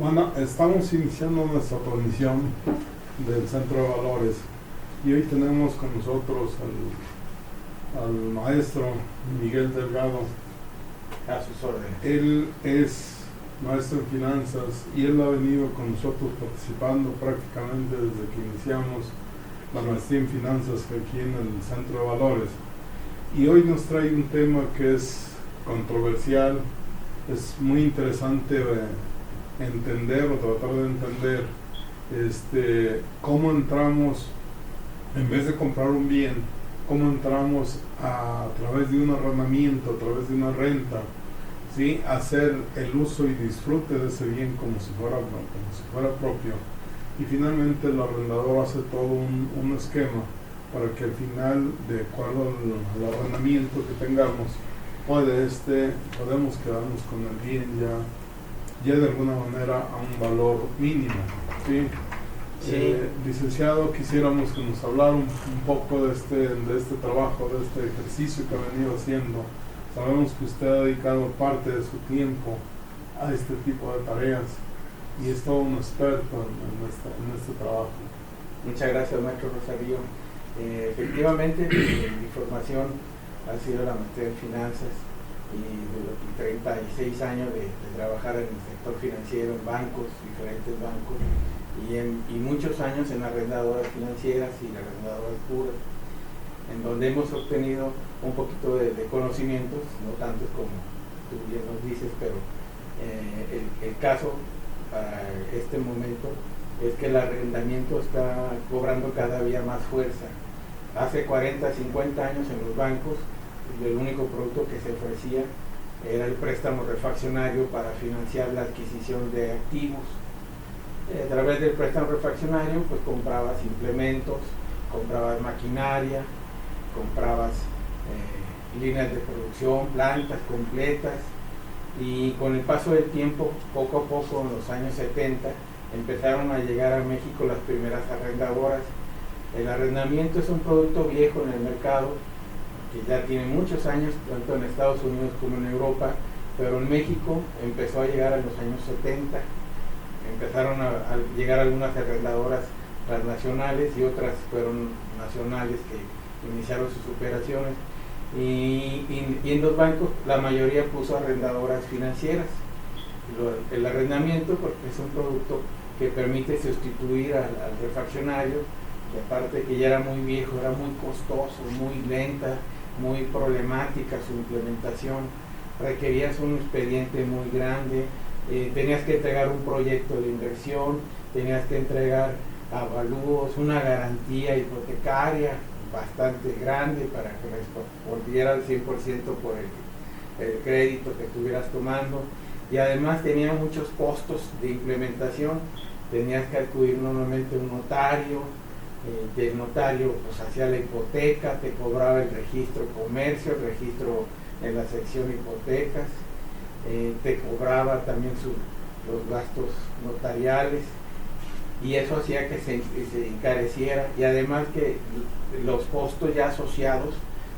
Bueno, estamos iniciando nuestra transmisión del Centro de Valores y hoy tenemos con nosotros al maestro Miguel Delgado. A sus órdenes. Él es maestro en finanzas y él ha venido con nosotros participando prácticamente desde que iniciamos la maestría en finanzas aquí en el Centro de Valores. Y hoy nos trae un tema que es controversial, es muy interesante entender o tratar de entender cómo entramos, en vez de comprar un bien, cómo entramos a través de un arrendamiento, a través de una renta, ¿sí? Hacer el uso y disfrute de ese bien como si fuera propio. Y finalmente el arrendador hace todo un esquema para que al final, de acuerdo al arrendamiento que tengamos, podemos quedarnos con el bien ya de alguna manera a un valor mínimo, ¿sí? Sí. Licenciado, quisiéramos que nos hablara un poco de este trabajo, de este ejercicio que ha venido haciendo. Sabemos que usted ha dedicado parte de su tiempo a este tipo de tareas y es todo un experto en este trabajo. Muchas gracias, maestro Rosario. Efectivamente, mi formación ha sido la maestría en finanzas y de los 36 años de trabajar en el sector financiero, en bancos, diferentes bancos, y muchos años en arrendadoras financieras y arrendadoras puras, en donde hemos obtenido un poquito de conocimientos, no tantos como tú bien nos dices, pero el caso para este momento es que el arrendamiento está cobrando cada día más fuerza. Hace 40, 50 años en los bancos, el único producto que se ofrecía era el préstamo refaccionario para financiar la adquisición de activos. A través del préstamo refaccionario, pues comprabas implementos, comprabas maquinaria, comprabas líneas de producción, plantas completas, y con el paso del tiempo, poco a poco, en los años 70, empezaron a llegar a México las primeras arrendadoras. El arrendamiento es un producto viejo en el mercado, que ya tiene muchos años, tanto en Estados Unidos como en Europa, pero en México empezó a llegar a los años 70. Empezaron a llegar algunas arrendadoras transnacionales y otras fueron nacionales que iniciaron sus operaciones. Y en los bancos la mayoría puso arrendadoras financieras. El arrendamiento, porque es un producto que permite sustituir al refaccionario, que aparte que ya era muy viejo, era muy costoso, muy lenta, muy problemática su implementación, requerías un expediente muy grande, tenías que entregar un proyecto de inversión, tenías que entregar avalúos, una garantía hipotecaria bastante grande para que respondiera al 100% por el crédito que estuvieras tomando, y además tenía muchos costos de implementación. Tenías que acudir normalmente a un notario, el notario pues hacía la hipoteca, te cobraba el registro comercio, el registro en la sección hipotecas, te cobraba también los gastos notariales, y eso hacía que se encareciera, y además que los costos ya asociados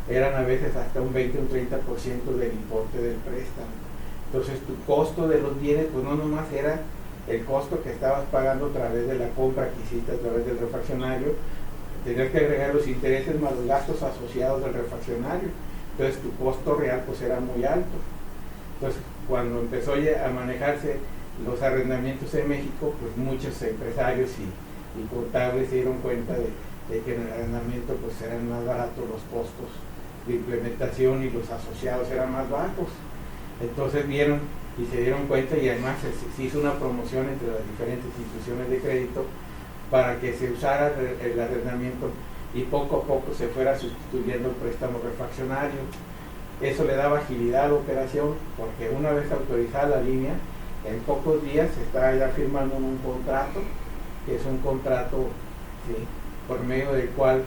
eran a veces hasta un 20 o un 30% del importe del préstamo. Entonces tu costo de los bienes pues no nomás era el costo que estabas pagando a través de la compra que hiciste a través del refaccionario, tenías que agregar los intereses más los gastos asociados del refaccionario, entonces tu costo real pues era muy alto. Entonces cuando empezó a manejarse los arrendamientos en México, pues muchos empresarios y contables se dieron cuenta de que en el arrendamiento pues eran más baratos los costos de implementación y los asociados eran más bajos. Entonces vieron y se dieron cuenta, y además se hizo una promoción entre las diferentes instituciones de crédito para que se usara el arrendamiento y poco a poco se fuera sustituyendo el préstamo refaccionario. Eso le daba agilidad a la operación, porque una vez autorizada la línea, en pocos días se está ya firmando un contrato, que es un contrato, ¿sí?, por medio del cual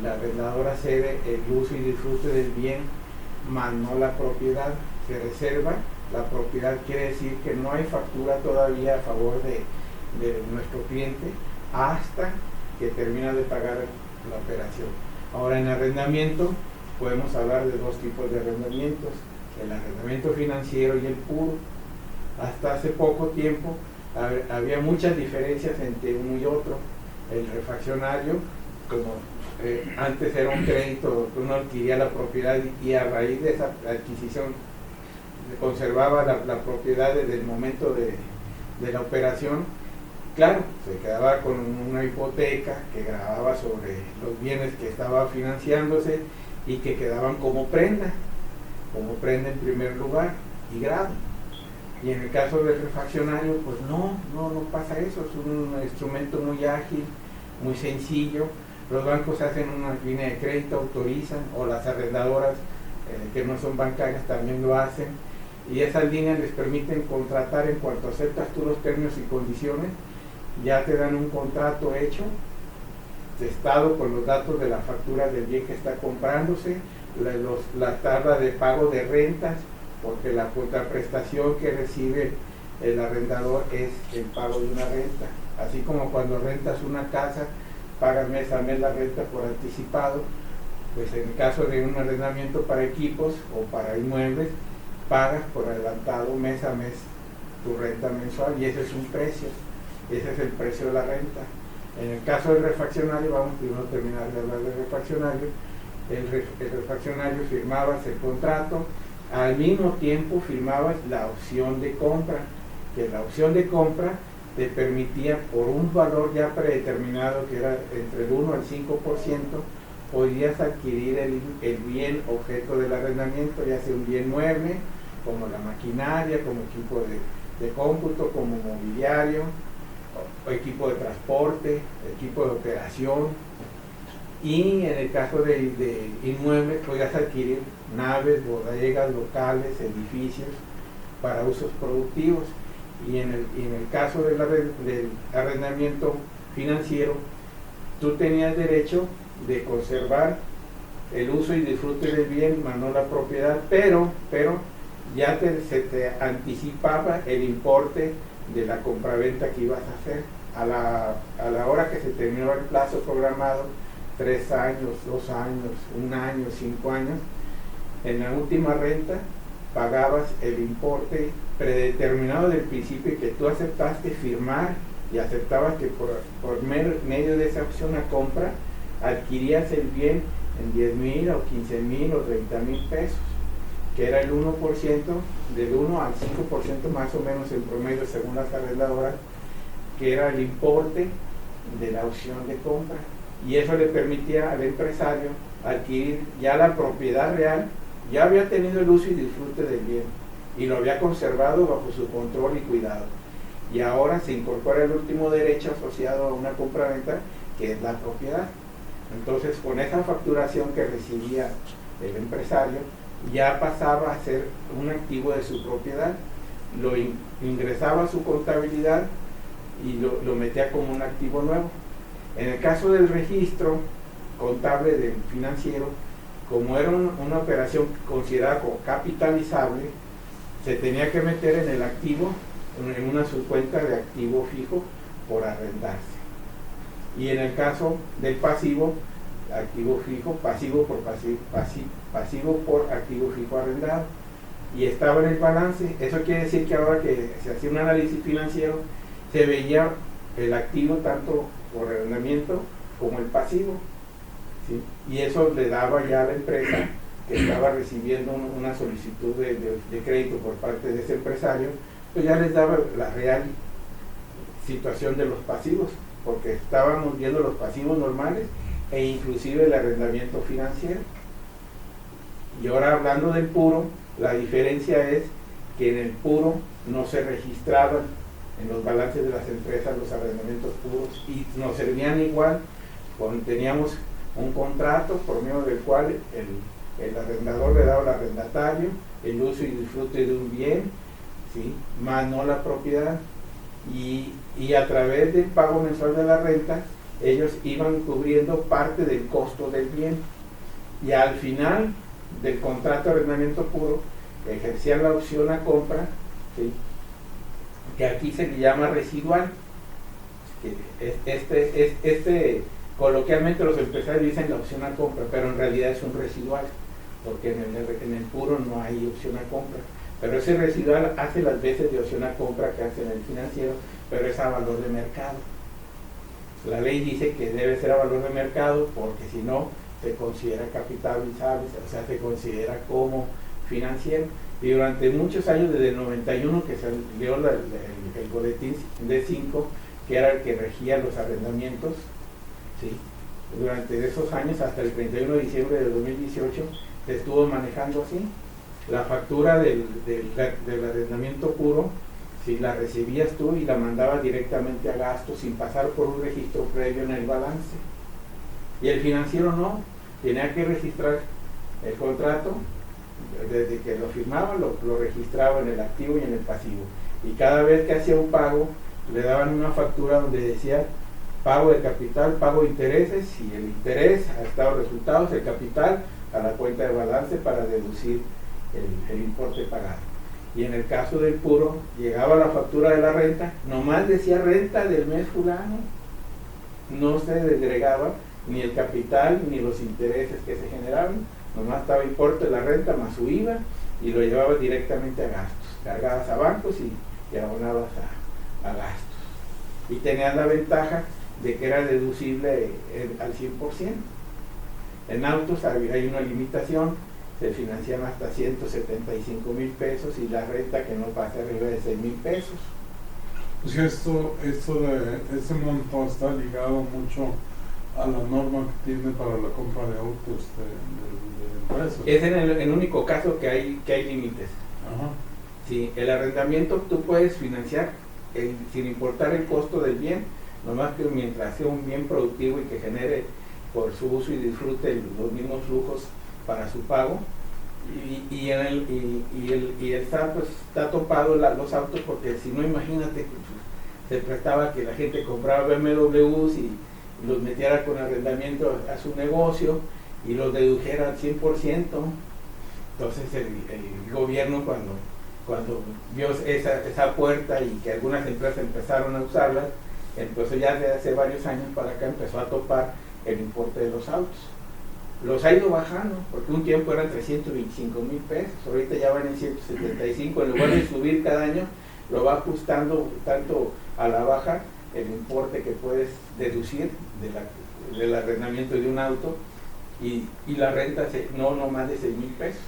la arrendadora cede el uso y disfrute del bien, más no la propiedad. Se reserva la propiedad, quiere decir que no hay factura todavía a favor de nuestro cliente hasta que termina de pagar la operación. Ahora, en arrendamiento podemos hablar de dos tipos de arrendamientos: el arrendamiento financiero y el puro. Hasta hace poco tiempo había muchas diferencias entre uno y otro. El refaccionario, como antes era un crédito, uno adquiría la propiedad y a raíz de esa adquisición se conservaba la propiedad desde el momento de la operación. Claro, se quedaba con una hipoteca que gravaba sobre los bienes que estaba financiándose y que quedaban como prenda en primer lugar y grado. Y en el caso del refaccionario, pues no pasa eso, es un instrumento muy ágil, muy sencillo. Los bancos hacen una línea de crédito, autorizan, o las arrendadoras que no son bancarias también lo hacen, y esas líneas les permiten contratar en cuanto aceptas tú los términos y condiciones, ya te dan un contrato hecho, testado con los datos de la factura del bien que está comprándose, la tabla de pago de rentas, porque la contraprestación que recibe el arrendador es el pago de una renta, así como cuando rentas una casa, pagas mes a mes la renta por anticipado, pues en el caso de un arrendamiento para equipos o para inmuebles, pagas por adelantado mes a mes tu renta mensual, y ese es un precio, ese es el precio de la renta. En el caso del refaccionario, vamos primero a terminar de hablar del refaccionario. El refaccionario, firmabas el contrato, al mismo tiempo firmabas la opción de compra, que la opción de compra te permitía, por un valor ya predeterminado que era entre el 1 al 5%, podías adquirir el bien objeto del arrendamiento, ya sea un bien mueble, como la maquinaria, como equipo de cómputo, como mobiliario, o equipo de transporte, equipo de operación. Y en el caso de inmuebles, podías adquirir naves, bodegas, locales, edificios para usos productivos. Y en el caso del arrendamiento financiero, tú tenías derecho de conservar el uso y disfrute del bien, más no la propiedad, pero ya se te anticipaba el importe de la compraventa que ibas a hacer. A la hora que se terminó el plazo programado, 3 años, 2 años, 1 año, 5 años, en la última renta pagabas el importe predeterminado del principio, que tú aceptaste firmar y aceptabas que por medio de esa opción a compra adquirías el bien en 10,000 o 15,000 o 30,000 pesos, que era el 1%, del 1 al 5% más o menos en promedio según las arrendadoras, que era el importe de la opción de compra. Y eso le permitía al empresario adquirir ya la propiedad real, ya había tenido el uso y disfrute del bien y lo había conservado bajo su control y cuidado. Y ahora se incorpora el último derecho asociado a una compraventa, que es la propiedad. Entonces, con esa facturación que recibía el empresario, ya pasaba a ser un activo de su propiedad, lo ingresaba a su contabilidad y lo metía como un activo nuevo. En el caso del registro contable del financiero, como era una operación considerada como capitalizable, se tenía que meter en el activo, en una subcuenta de activo fijo por arrendarse. Y en el caso del pasivo, activo fijo, pasivo por activo fijo arrendado. Y estaba en el balance. Eso quiere decir que ahora que se hacía un análisis financiero, se veía el activo tanto por arrendamiento como el pasivo, ¿sí? Y eso le daba ya a la empresa que estaba recibiendo una solicitud de crédito por parte de ese empresario, pues ya les daba la real situación de los pasivos, porque estábamos viendo los pasivos normales e inclusive el arrendamiento financiero. Y ahora hablando del puro, la diferencia es que en el puro no se registraban en los balances de las empresas los arrendamientos puros, y nos servían igual cuando teníamos un contrato por medio del cual el arrendador le daba al arrendatario el uso y disfrute de un bien, ¿sí?, más no la propiedad, y a través del pago mensual de la renta ellos iban cubriendo parte del costo del bien, y al final del contrato de arrendamiento puro ejercían la opción a compra, ¿sí?, que aquí se le llama residual. Coloquialmente los empresarios dicen la opción a compra, pero en realidad es un residual, porque en el puro no hay opción a compra. pero ese residual hace las veces de opcional compra que hace en el financiero, pero es a valor de mercado. La ley dice que debe ser a valor de mercado porque si no se considera capitalizable, o sea, se considera como financiero. Y durante muchos años, desde el 91 que salió el boletín D5, que era el que regía los arrendamientos, ¿sí? Durante esos años, hasta el 31 de diciembre de 2018, se estuvo manejando así. La factura del arrendamiento puro, si la recibías tú y la mandabas directamente a gastos sin pasar por un registro previo en el balance. Y el financiero no, tenía que registrar el contrato, desde que lo firmaba lo registraba en el activo y en el pasivo. Y cada vez que hacía un pago, le daban una factura donde decía pago de capital, pago de intereses, y el interés a estado de resultados, el capital a la cuenta de balance para deducir el importe pagado. Y en el caso del puro, llegaba la factura de la renta, nomás decía renta del mes fulano, no se agregaba ni el capital ni los intereses que se generaban, nomás estaba importe de la renta más su IVA y lo llevabas directamente a gastos, cargabas a bancos y abonabas a gastos. Y tenías la ventaja de que era deducible al 100%. En autos hay una limitación, se financian hasta 175,000 pesos y la renta que no pase arriba de 6,000 pesos. Pues esto de ese monto está ligado mucho a la norma que tiene para la compra de autos de empresas. Es en el único caso que hay límites. Ajá. Sí, el arrendamiento tú puedes financiar sin importar el costo del bien, nomás que mientras sea un bien productivo y que genere por su uso y disfrute los mismos flujos para su pago. Y el SAT pues está topado los autos, porque si no, imagínate, se prestaba que la gente compraba BMWs y los metiera con arrendamiento a su negocio y los dedujera al 100%. Entonces el gobierno cuando vio esa puerta y que algunas empresas empezaron a usarlas, entonces ya desde hace varios años para acá empezó a topar el importe de los autos. Los ha ido bajando, porque un tiempo eran 325,000 pesos, ahorita ya van en 175, en lugar de subir cada año, lo va ajustando tanto a la baja el importe que puedes deducir del arrendamiento de un auto, y la renta no más de 6,000 pesos.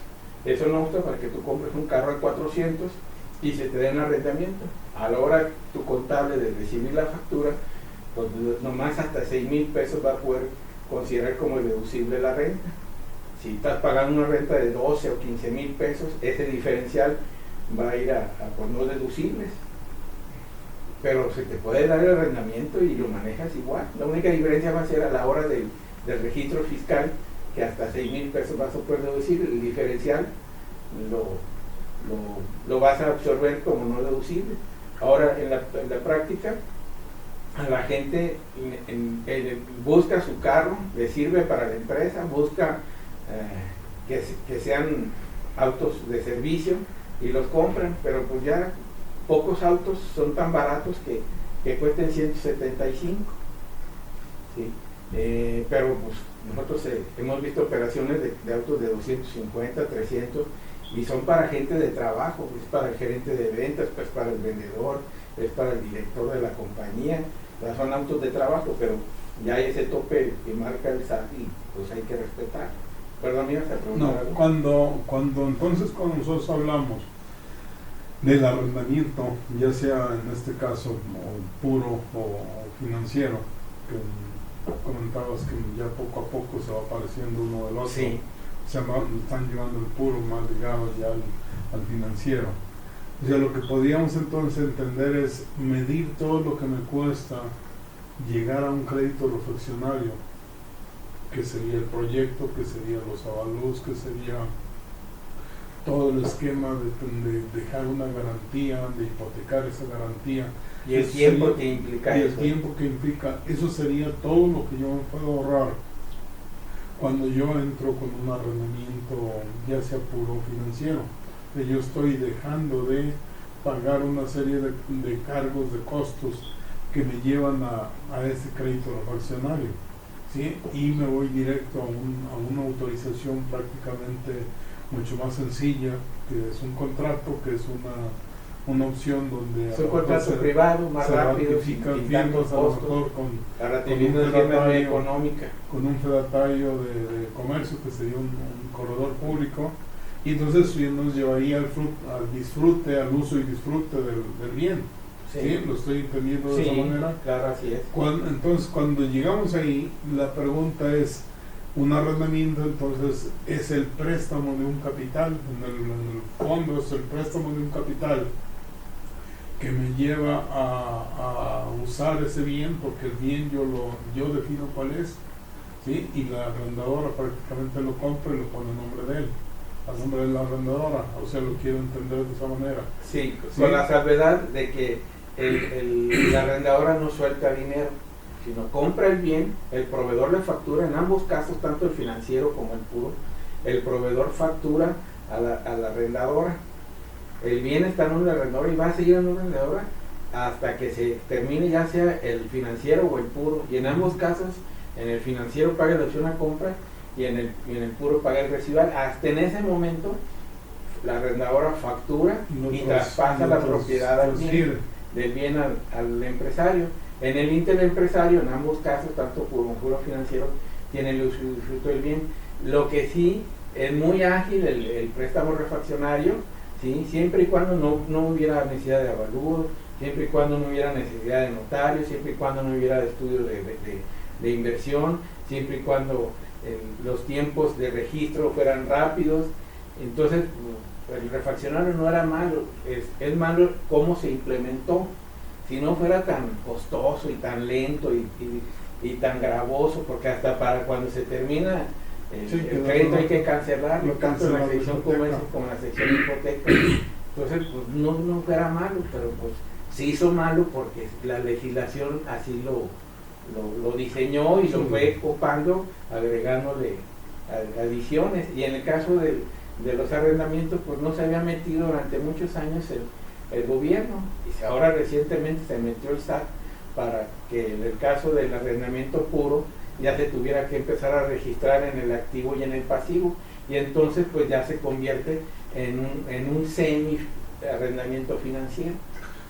Eso no gusta para que tú compres un carro de 400 y se te den arrendamiento. A la hora tu contable de recibir la factura, pues nomás hasta 6,000 pesos va a poder considerar como deducible la renta. Si estás pagando una renta de 12 o 15,000 pesos, ese diferencial va a ir a por no deducibles. Pero se te puede dar el arrendamiento y lo manejas igual. La única diferencia va a ser a la hora del registro fiscal, que hasta 6,000 pesos vas a poder deducir. El diferencial lo vas a absorber como no deducible. Ahora, en la práctica, a la gente busca su carro, le sirve para la empresa, busca que sean autos de servicio y los compran, pero pues ya pocos autos son tan baratos que cuesten 175. ¿Sí? Pero pues nosotros hemos visto operaciones de autos de 250, 300, y son para gente de trabajo, es para el gerente de ventas, pues para el vendedor, es para el director de la compañía. O sea, son autos de trabajo, pero ya hay ese tope que marca el SAT y pues hay que respetar. Perdón, ¿me ibas a preguntar algo? Cuando nosotros hablamos del arrendamiento, ya sea en este caso puro o financiero, que comentabas que ya poco a poco se va apareciendo uno del otro, sí. Están llevando el puro más ligado ya al financiero. O sea, lo que podríamos entonces entender es medir todo lo que me cuesta llegar a un crédito refaccionario, que sería el proyecto, que serían los avalúos, que sería todo el esquema de dejar una garantía, de hipotecar esa garantía. Y el tiempo que implica eso. Y el tiempo que implica, eso sería todo lo que yo me puedo ahorrar cuando yo entro con un arrendamiento, ya sea puro financiero. Yo estoy dejando de pagar una serie de cargos, de costos que me llevan a ese crédito refaccionario, ¿sí? Y me voy directo a una autorización prácticamente mucho más sencilla, que es un contrato, que es una opción donde es un contrato privado, más rápido, sin tantos costos, la ratificación de firma económica. Con un fedatario de comercio, que sería un corredor público, y entonces eso nos llevaría al disfrute, al uso y disfrute del bien. Sí. ¿Sí? ¿Lo estoy entendiendo de esa manera? Claro, así es. Entonces, cuando llegamos ahí, la pregunta es, un arrendamiento entonces es el préstamo de un capital, en el fondo es el préstamo de un capital que me lleva a usar ese bien, porque el bien yo defino cuál es, ¿sí? Y la arrendadora prácticamente lo compra y lo pone a nombre de él, a nombre de la arrendadora, o sea, lo quiero entender de esa manera. Sí, con la salvedad de que la arrendadora no suelta dinero, sino compra el bien, el proveedor le factura, en ambos casos, tanto el financiero como el puro, el proveedor factura a la arrendadora. El bien está en una arrendadora y va a seguir en una arrendadora hasta que se termine, ya sea el financiero o el puro, y en ambos casos, en el financiero paga la opción a compra y en el puro paga el residual. Hasta en ese momento la arrendadora factura y traspasa la propiedad del bien al empresario. En el interempresario, en ambos casos, tanto puro como puro financiero, tiene el usufructo del bien. Lo que sí es muy ágil el préstamo refaccionario, ¿sí? Siempre y cuando no hubiera necesidad de avalúo, siempre y cuando no hubiera necesidad de notario, siempre y cuando no hubiera de estudio de inversión, siempre y cuando los tiempos de registro fueran rápidos. Entonces, el refaccionario no era malo, es malo cómo se implementó. Si no fuera tan costoso y tan lento y tan gravoso, porque hasta para cuando se termina el crédito hay que cancelarlo, tanto en la sección comercio como en la sección hipoteca. Entonces, pues no fuera malo, pero pues se hizo malo porque la legislación así lo diseñó y lo fue copando, agregándole adiciones. Y en el caso de los arrendamientos, pues no se había metido durante muchos años el gobierno, y ahora recientemente se metió el SAT para que en el caso del arrendamiento puro ya se tuviera que empezar a registrar en el activo y en el pasivo, y entonces pues ya se convierte en un semi arrendamiento financiero.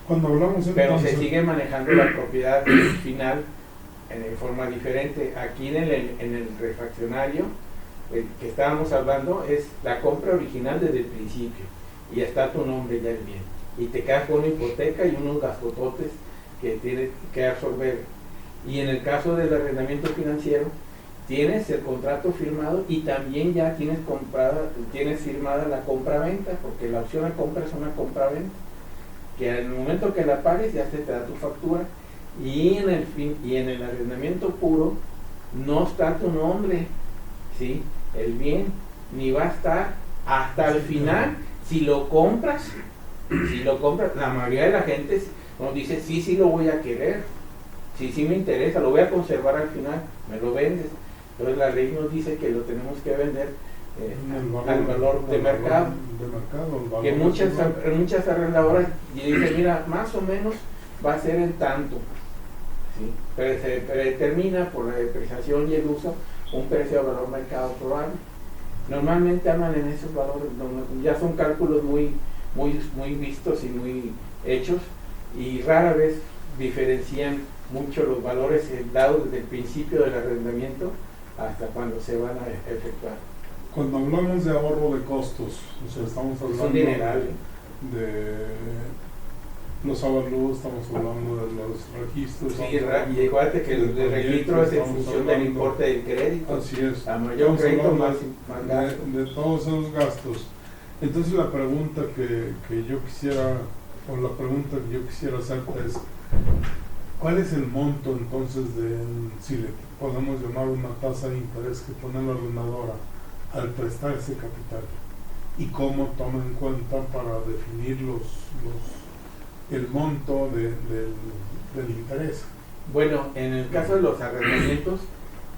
Cuando hablamos pero se sigue manejando la propiedad final en forma diferente. Aquí en el refaccionario que estábamos hablando es la compra original desde el principio y está tu nombre ya el bien, y te quedas con una hipoteca y unos gastototes que tienes que absorber. Y en el caso del arrendamiento financiero tienes el contrato firmado y también ya tienes firmada la compra-venta, porque la opción a compra es una compra-venta, que al momento que la pagues ya se te da tu factura. Y en el arrendamiento puro no está tu nombre, ¿sí? El bien ni va a estar hasta el final. Si lo compras, la mayoría de la gente nos dice, sí lo voy a querer, sí me interesa, lo voy a conservar al final, me lo vendes. Entonces la ley nos dice que lo tenemos que vender al valor de mercado, que muchas arrendadoras dicen, mira, más o menos va a ser en tanto, ¿sí? Pero se predetermina por la depreciación y el uso un precio de valor mercado probable. Normalmente andan en esos valores, ya son cálculos muy vistos y muy hechos, y rara vez diferencian mucho los valores dados desde el principio del arrendamiento hasta cuando se van a efectuar. Cuando hablamos de ahorro de costos, o sea, estamos hablando de los avalúos, estamos hablando de los registros. Sí, y acuérdate que el registro es en función del importe del crédito. Así es. A mayor crédito, más gasto. De todos esos gastos. Entonces la pregunta que yo quisiera hacerte es, ¿cuál es el monto entonces si le podemos llamar una tasa de interés que pone la arrendadora al prestar ese capital? ¿Y cómo toma en cuenta para definir el monto del interés? Bueno, en el caso de los arrendamientos,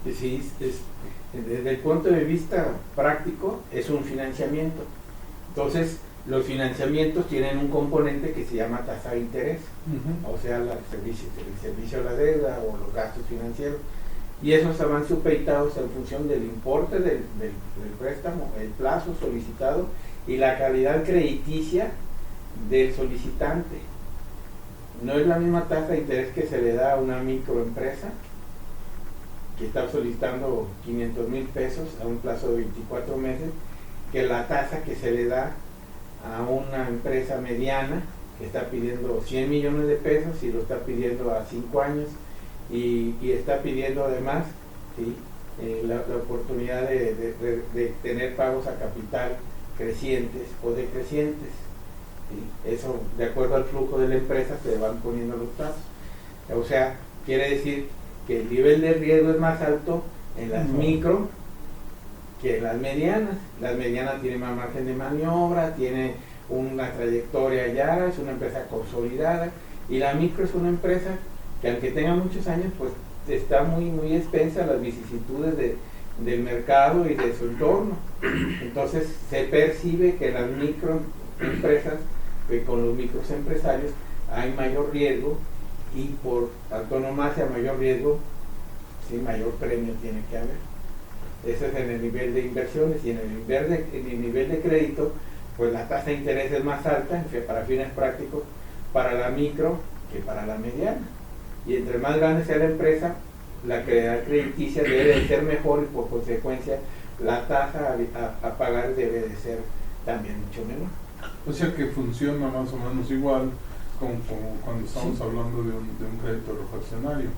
desde el punto de vista práctico, es un financiamiento. Entonces, los financiamientos tienen un componente que se llama tasa de interés, o sea, el servicio a la deuda o los gastos financieros. y esos estaban supeditados en función del importe del préstamo, el plazo solicitado y la calidad crediticia del solicitante. No es la misma tasa de interés que se le da a una microempresa que está solicitando 500,000 pesos a un plazo de 24 meses, que la tasa que se le da a una empresa mediana que está pidiendo 100 millones de pesos y lo está pidiendo a 5 años y está pidiendo además, ¿sí?, la oportunidad de tener pagos a capital crecientes o decrecientes, ¿sí? Eso, de acuerdo al flujo de la empresa, se van poniendo los plazos. O sea, quiere decir que el nivel de riesgo es más alto en las micro que en las medianas. Las medianas tienen más margen de maniobra, tiene una trayectoria ya, es una empresa consolidada, y la micro es una empresa que, aunque tenga muchos años, pues está muy expensa a las vicisitudes del mercado y de su entorno. Entonces se percibe que las microempresas, con los microempresarios, hay mayor riesgo, y por antonomasia mayor riesgo, sí, mayor premio tiene que haber. Eso es en el nivel de inversiones, y en el nivel de crédito, pues la tasa de interés es más alta, para fines prácticos, para la micro que para la mediana. Y entre más grande sea la empresa, la calidad crediticia debe de ser mejor, y por consecuencia la tasa a pagar debe de ser también mucho menor. O sea que funciona más o menos igual como cuando estamos hablando de un crédito refaccionario.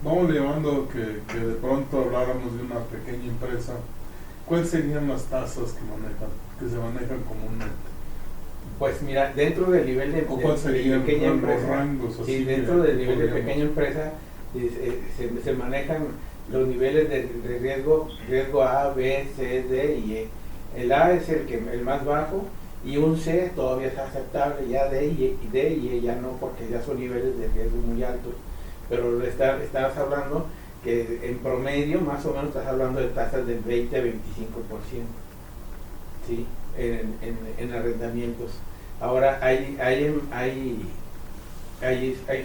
Vamos llevando que de pronto habláramos de una pequeña empresa. ¿Cuáles serían las tasas que se manejan comúnmente? Pues mira, dentro del nivel de pequeña empresa, rangos, sí, dentro del nivel de pequeña empresa se manejan los niveles de riesgo A, B, C, D y E. El A es el más bajo, y un C todavía es aceptable, ya D y E ya no, porque ya son niveles de riesgo muy altos. Pero estabas hablando que en promedio más o menos estás hablando de tasas del 20 a 25%, ¿sí?, en arrendamientos. Ahora hay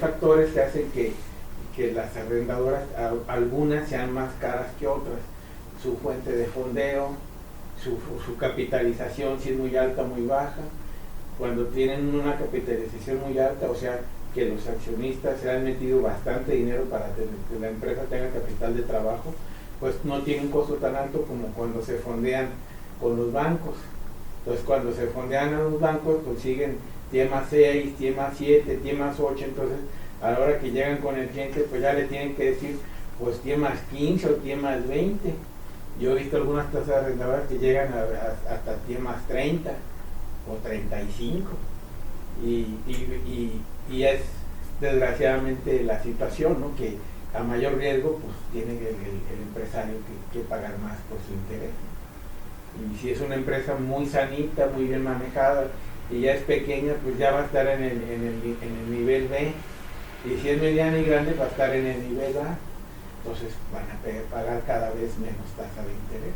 factores que hacen que las arrendadoras, algunas sean más caras que otras. Su fuente de fondeo, su capitalización, si es muy alta, muy baja. Cuando tienen una capitalización muy alta, o sea que los accionistas se han metido bastante dinero para que la empresa tenga capital de trabajo, pues no tiene un costo tan alto como cuando se fondean con los bancos. Entonces, cuando se fondean a los bancos, pues siguen T más 6, T más 7, T más 8, entonces a la hora que llegan con el cliente, pues ya le tienen que decir, pues T más 15 o T más 20. Yo he visto algunas tasas arrendadoras que llegan hasta T más 30 o 35, y es desgraciadamente la situación, ¿no?, que a mayor riesgo pues tiene el empresario que pagar más por su interés. Y si es una empresa muy sanita, muy bien manejada y ya es pequeña, pues ya va a estar en el nivel B, y si es mediana y grande va a estar en el nivel A. Entonces van a pagar cada vez menos tasa de interés.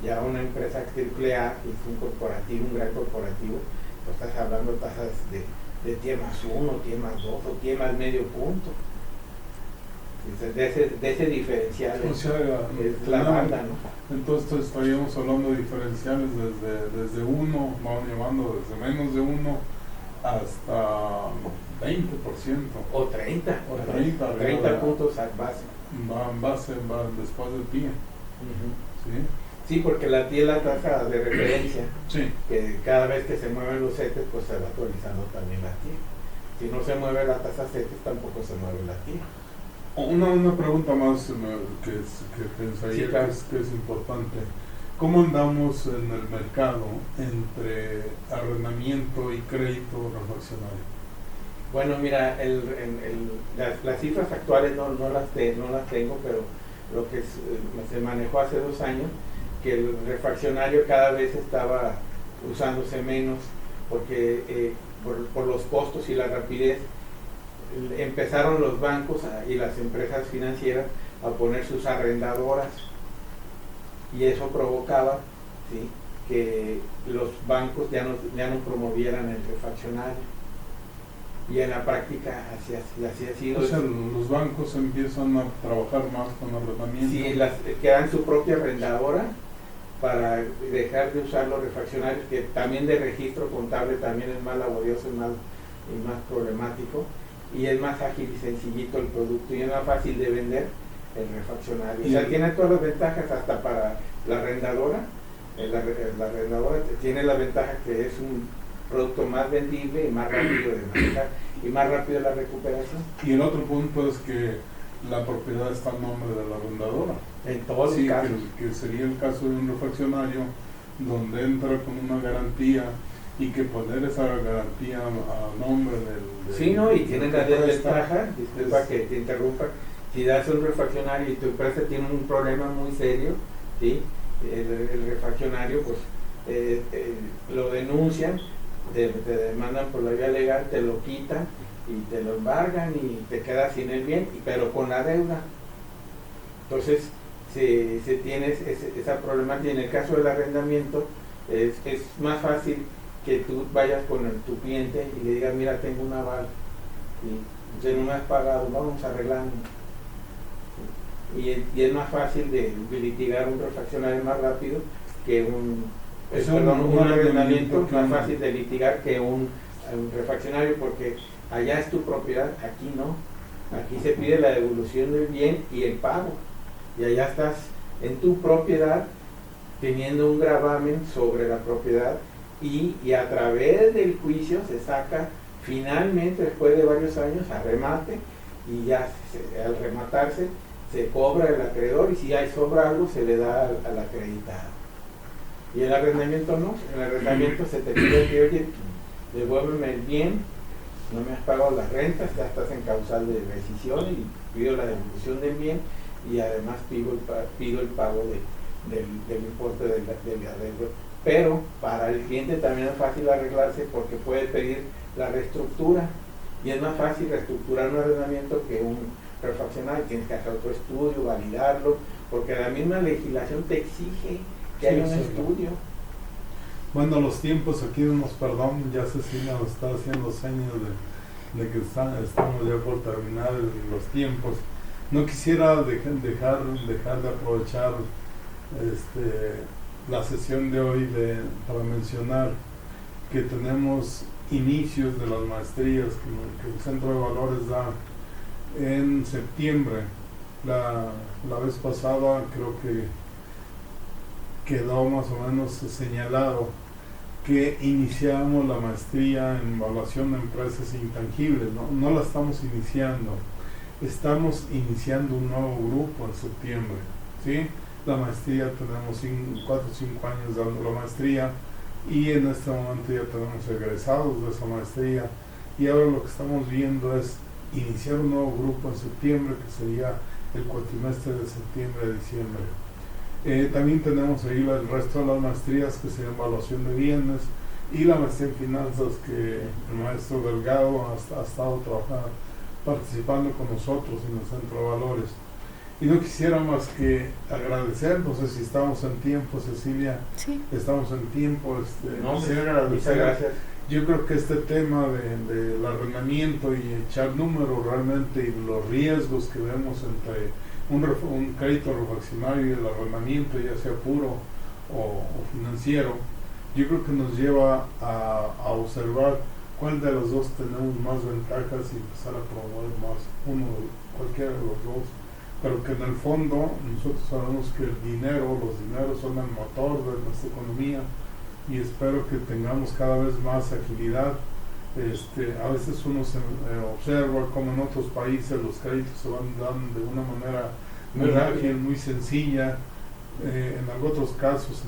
Ya una empresa AAA, que es un corporativo, un gran corporativo, pues estás hablando de tasas de T más 1, T más 2 o T más medio punto. De ese diferencial, o sea, es la banda, ¿no? Entonces estaríamos hablando de diferenciales desde 1, vamos llevando desde menos de 1 hasta 20%. O 30. O 30 puntos a base. Va después del PIE. ¿Sí? Sí, porque la TIE es la tasa de referencia, sí, que cada vez que se mueven los CETES, pues se va actualizando también la TIE. Si no se mueve la tasa CETES, tampoco se mueve la TIE. Una pregunta más que pensaría, sí, claro, que es importante. ¿Cómo andamos en el mercado entre arrendamiento y crédito refaccionario? Bueno, mira, las cifras actuales no las tengo, pero lo que se manejó hace 2 años, que el refaccionario cada vez estaba usándose menos, porque por los costos y la rapidez, empezaron los bancos y las empresas financieras a poner sus arrendadoras, y eso provocaba, ¿sí?, que los bancos ya no promovieran el refaccionario. y en la práctica así ha sido. O sea, los bancos empiezan a trabajar más con arrendamiento. Sí, crean su propia arrendadora para dejar de usar los refaccionarios, que también de registro contable también es más laborioso y más problemático, y es más ágil y sencillito el producto y es más fácil de vender el refaccionario. O sea, tiene todas las ventajas hasta para la arrendadora. La arrendadora tiene la ventaja que es un producto más vendible y más rápido de manejar y más rápido la recuperación. Y el otro punto es que la propiedad está a nombre de la arrendadora. En todos los casos. Que sería el caso de un refaccionario donde entra con una garantía y que poner esa garantía a nombre del... Sí, ¿no? Y tienen la desventaja, disculpa que te interrumpa, si das un refaccionario y tu empresa tiene un problema muy serio, ¿sí? El refaccionario pues lo denuncian, te demandan por la vía legal, te lo quitan y te lo embargan y te quedas sin el bien, pero con la deuda. Entonces, se tiene esa problemática. En el caso del arrendamiento, es más fácil que tú vayas con tu cliente y le digas, mira, tengo un aval, ¿sí? No me has pagado, vamos arreglando. Y es más fácil de litigar un refaccionario más rápido que un arrendamiento, más fácil de litigar que un refaccionario, porque allá es tu propiedad, aquí no. Aquí se pide la devolución del bien y el pago, y allá estás en tu propiedad teniendo un gravamen sobre la propiedad y a través del juicio se saca finalmente, después de varios años, a remate, y ya al rematarse se cobra el acreedor, y si hay sobra algo se le da al acreditado. Y el arrendamiento no, en el arrendamiento se te pide que, oye, devuélveme el bien, no me has pagado las rentas, ya estás en causal de rescisión y pido la devolución del bien, y además pido el pago del importe del arreglo. Pero para el cliente también es fácil arreglarse porque puede pedir la reestructura, y es más fácil reestructurar un arrendamiento que un refaccionario. Tienes que hacer otro estudio, validarlo, porque la misma legislación te exige que haya un estudio. Bueno, los tiempos aquí nos perdonan, ya Cecilia nos está haciendo señas de que estamos ya por terminar los tiempos. No quisiera dejar de aprovechar la sesión de hoy para mencionar que tenemos inicios de las maestrías que el Centro de Valores da en septiembre. La vez pasada creo que quedó más o menos señalado que iniciamos la maestría en evaluación de empresas intangibles. No la estamos iniciando, estamos iniciando un nuevo grupo en septiembre, ¿sí? La maestría, tenemos 4 o 5 años dando la maestría, y en este momento ya tenemos egresados de esa maestría, y ahora lo que estamos viendo es iniciar un nuevo grupo en septiembre, que sería el cuatrimestre de septiembre a diciembre. También tenemos ahí el resto de las maestrías, que serían evaluación de bienes, y la maestría en finanzas, que el maestro Delgado ha estado participando con nosotros en el Centro de Valores. Y no quisiera más que agradecer, no sé si estamos en tiempo, Cecilia. Sí. Estamos en tiempo. Quisiera agradecer. Gracias. Yo creo que este tema del arrendamiento y echar números realmente, y los riesgos que vemos entre un crédito refaccionario y el arrendamiento, ya sea puro o financiero, yo creo que nos lleva a observar cuál de los dos tenemos más ventajas y empezar a promover más cualquiera de los dos. Pero que en el fondo nosotros sabemos que los dineros son el motor de nuestra economía, y espero que tengamos cada vez más agilidad. A veces uno se observa como en otros países los créditos se van dando de una manera muy ágil, muy sencilla. En otros casos,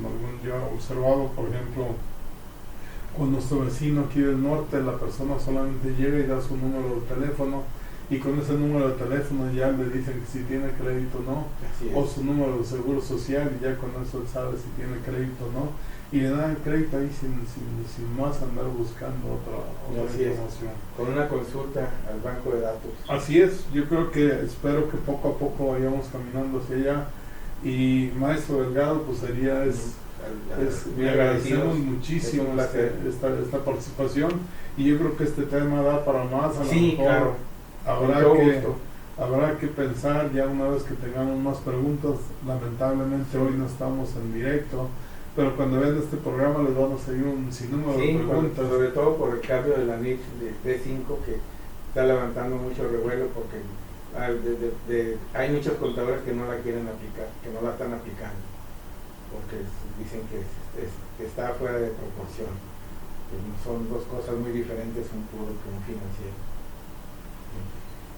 yo he observado, por ejemplo, con nuestro vecino aquí del norte, la persona solamente llega y da su número de teléfono, y con ese número de teléfono ya le dicen que si tiene crédito o no, o su número de seguro social, y ya con eso él sabe si tiene crédito o no, y le dan el crédito ahí sin más andar buscando otra información. Con una consulta al banco de datos. Así es, yo creo que espero que poco a poco vayamos caminando hacia allá, y maestro Delgado, pues sería Le agradecemos muchísimo esta participación, y yo creo que este tema da para más. A lo mejor claro. habrá que pensar ya una vez que tengamos más preguntas. Lamentablemente hoy no estamos en directo, pero cuando vean este programa les vamos a ir un sinnúmero de preguntas. Sobre todo por el cambio de la NIF de T5, que está levantando mucho revuelo, porque hay muchos contadores que no la quieren aplicar, que no la están aplicando, porque dicen que está fuera de proporción, que son dos cosas muy diferentes, un público y un financiero.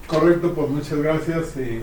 Correcto, pues muchas gracias y